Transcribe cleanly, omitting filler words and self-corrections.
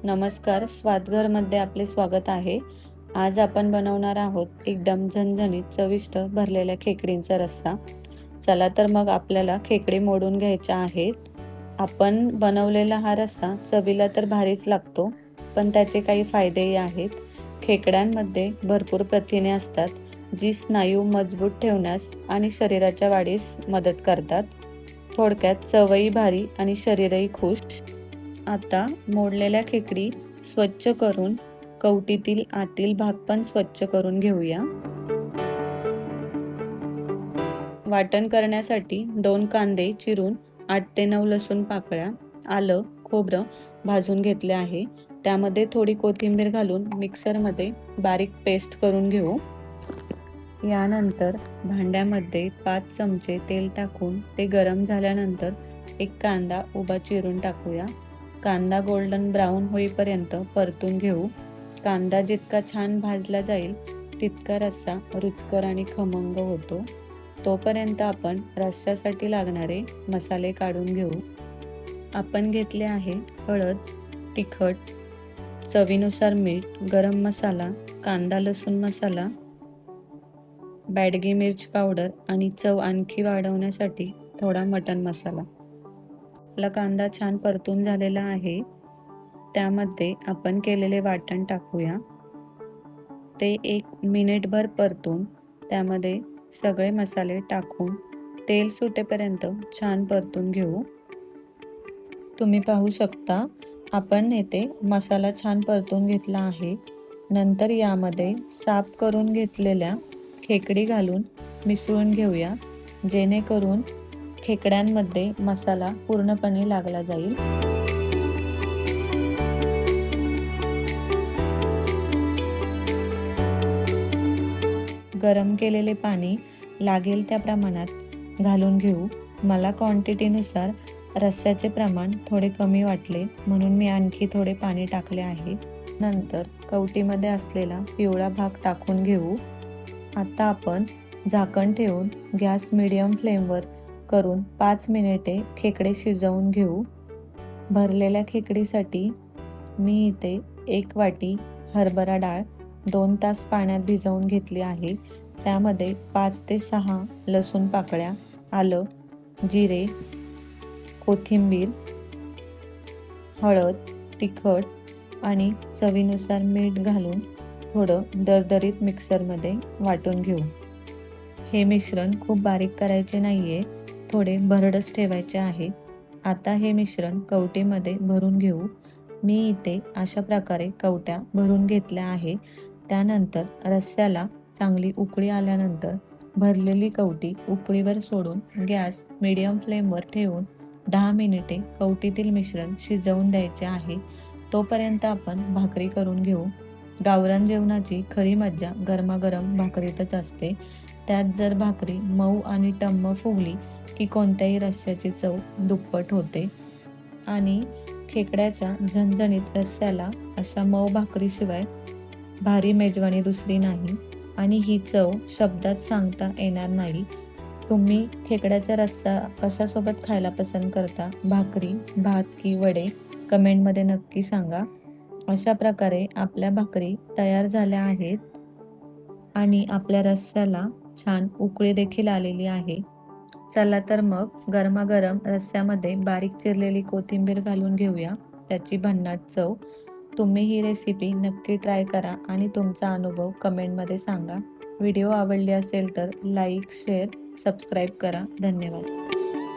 नमस्कार, स्वादघरमध्ये आपले स्वागत आहे. आज आपण बनवणार आहोत एकदम झणझणीत चविष्ट भरलेल्या खेकडींचा रस्सा. चला तर मग आपल्याला खेकडे मोडून घ्यायच्या आहेत. आपण बनवलेला हा रस्सा चवीला तर भारीच लागतो, पण त्याचे काही फायदेही आहेत. खेकड्यांमध्ये भरपूर प्रथिने असतात, जी स्नायू मजबूत ठेवण्यास आणि शरीराच्या वाढीस मदत करतात. थोडक्यात चवही भारी आणि शरीरही खुश. आता मोडलेल्या खेकडी स्वच्छ करून कवटीतील आतील भाग पण स्वच्छ करून घेऊया. वाटण करण्यासाठी 2 कांदे चिरून 8 ते 9 लसूण पाकळ्या, आलं, खोबरं भाजून घेतले आहे. त्यामध्ये थोडी कोथिंबीर घालून मिक्सरमध्ये बारीक पेस्ट करून घेऊ. यानंतर भांड्यामध्ये 5 चमचे तेल टाकून ते गरम झाल्यानंतर एक कांदा उभा चिरून टाकूया. कांदा गोल्डन ब्राऊन होईपर्यंत परतून घेऊ. कांदा जितका छान भाजला जाईल तितका रस्सा रुचकर आणि खमंग होतो. तोपर्यंत आपण रस्स्यासाठी लागणारे मसाले काढून घेऊ. आपण घेतले आहे हळद, तिखट, चवीनुसार मीठ, गरम मसाला, कांदा लसूण मसाला, बॅडगी मिर्च पावडर आणि चव आणखी वाढवण्यासाठी थोडा मटण मसाला. आपला कांदा छान परतून झालेला आहे. त्यामध्ये आपण केलेले वाटण टाकूया. ते 1 मिनिटभर परतून त्यामध्ये सगळे मसाले टाकून तेल सुटेपर्यंत छान परतून घेऊ. तुम्ही पाहू शकता आपण येथे मसाला छान परतून घेतला आहे. नंतर यामध्ये साफ करून घेतलेल्या खेकडी घालून मिसळून घेऊया, जेणेकरून खेकड्यांमध्ये मसाला पूर्णपणे लागला जाईल. गरम केलेले पाणी लागेल त्या प्रमाणात घालून घेऊ. मला क्वांटिटीनुसार रस्स्याचे प्रमाण थोडे कमी वाटले म्हणून मी आणखी थोडे पाणी टाकले आहे. नंतर कवटीमध्ये असलेला पिवळा भाग टाकून घेऊ. आता आपण झाकण ठेवून गॅस मीडियम फ्लेमवर करून 5 मिनिटे खेकडे शिजवून घेऊ. भरलेल्या खेकडीसाठी मी इथे 1 वाटी हरभरा डाळ 2 तास पाण्यात भिजवून घेतली आहे. त्यामध्ये 5 ते 6 लसूण पाकळ्या, आलं, जिरे, कोथिंबीर, हळद, तिखट आणि चवीनुसार मीठ घालून थोडं दरदरीत मिक्सरमध्ये वाटून घेऊ. हे मिश्रण खूप बारीक करायचे नाहीये, थोडे भरडच ठेवायचे आहे. आता हे मिश्रण कवटीमध्ये भरून घेऊ. मी इथे अशा प्रकारे कवट्या भरून घेतल्या आहे. त्यानंतर रस्स्याला चांगली उकळी आल्यानंतर भरलेली कवटी उकळीवर सोडून गॅस मीडियम फ्लेमवर ठेवून 10 मिनिटे कवटीतील मिश्रण शिजवून द्यायचे आहे. तोपर्यंत आपण भाकरी करून घेऊ. गावरान जेवणाची खरी मज्जा गरमागरम भाकरीतच असते. त्यात जर भाकरी मऊ आणि टम्म फुगली की कोणत्याही रस्स्याची चव दुप्पट होते. आणि खेकड्याच्या झणझणीत रस्स्याला अशा मऊ भाकरीशिवाय भारी मेजवानी दुसरी नाही आणि ही चव शब्दात सांगता येणार नाही. तुम्ही खेकड्याचा रस्सा कशासोबत खायला पसंत करता? भाकरी, भात की वडे? कमेंटमध्ये नक्की सांगा. अशा प्रकारे आपल्या भाकरी तयार झाल्या आहेत आणि आपल्या रस्स्याला छान उकळी देखील आलेली आहे. चला तर मग गरमागरम रस्स्यामध्ये बारीक चिरलेली कोथिंबीर घालून घेऊया. त्याची भन्नाट चव. तुम्ही ही रेसिपी नक्की ट्राय करा आणि तुमचा अनुभव कमेंटमध्ये सांगा. व्हिडिओ आवडले असेल तर लाईक, शेअर, सबस्क्राईब करा. धन्यवाद.